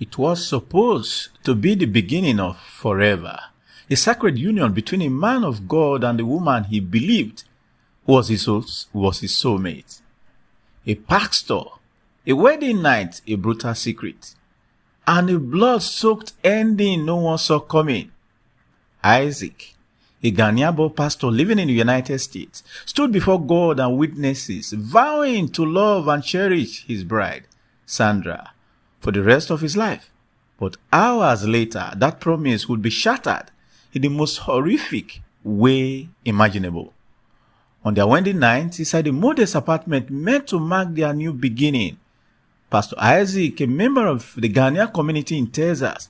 It was supposed to be the beginning of forever, a sacred union between a man of God and the woman he believed was his soulmate. A pastor, a wedding night, a brutal secret, and a blood-soaked ending no one saw coming. Isaac, a Ghanaian pastor living in the United States, stood before God and witnesses, vowing to love and cherish his bride, Sandra, for the rest of his life. But hours later, that promise would be shattered in the most horrific way imaginable. On their wedding night, inside a modest apartment meant to mark their new beginning, Pastor Isaac, a member of the Ghanaian community in Texas,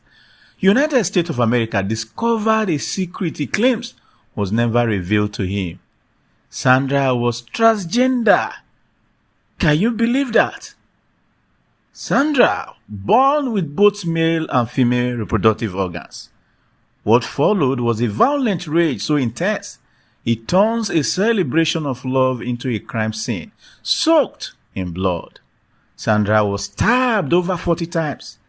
United States of America, discovered a secret he claims was never revealed to him. Sandra was transgender. Can you believe that? Sandra, born with both male and female reproductive organs. What followed was a violent rage so intense, it turns a celebration of love into a crime scene, soaked in blood. Sandra was stabbed over 40 times.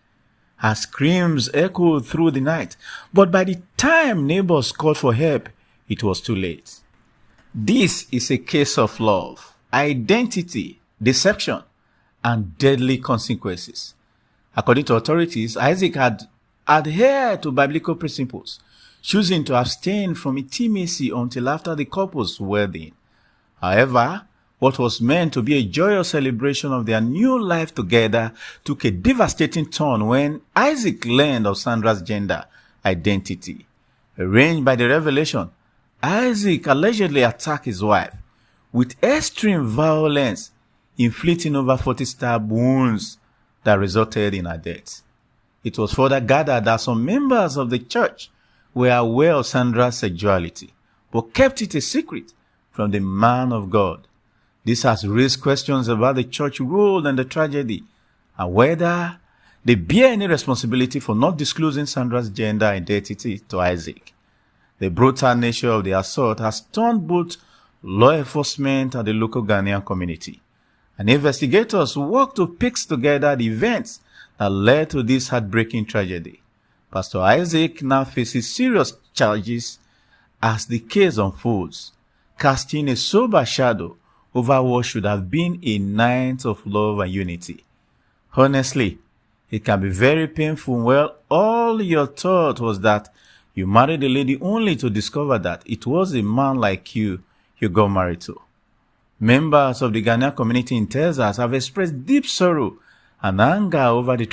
Her screams echoed through the night, but by the time neighbors called for help, it was too late. This is a case of love, identity, deception, and deadly consequences. According to authorities, Isaac had adhered to biblical principles, choosing to abstain from intimacy until after the couple's wedding. However, what was meant to be a joyous celebration of their new life together took a devastating turn when Isaac learned of Sandra's gender identity. Arranged by the revelation, Isaac allegedly attacked his wife with extreme violence, inflicting over 40 stab wounds that resulted in her death. It was further gathered that some members of the church were aware of Sandra's sexuality, but kept it a secret from the man of God. This has raised questions about the church role in the tragedy and whether they bear any responsibility for not disclosing Sandra's gender identity to Isaac. The brutal nature of the assault has stunned both law enforcement and the local Ghanaian community, and investigators work to piece together the events that led to this heartbreaking tragedy. Pastor Isaac now faces serious charges as the case unfolds, casting a sober shadow over what should have been a night of love and unity. Honestly, it can be very painful when all your thought was that you married a lady only to discover that it was a man like you got married to. Members of the Ghanaian community in Texas have expressed deep sorrow and anger over the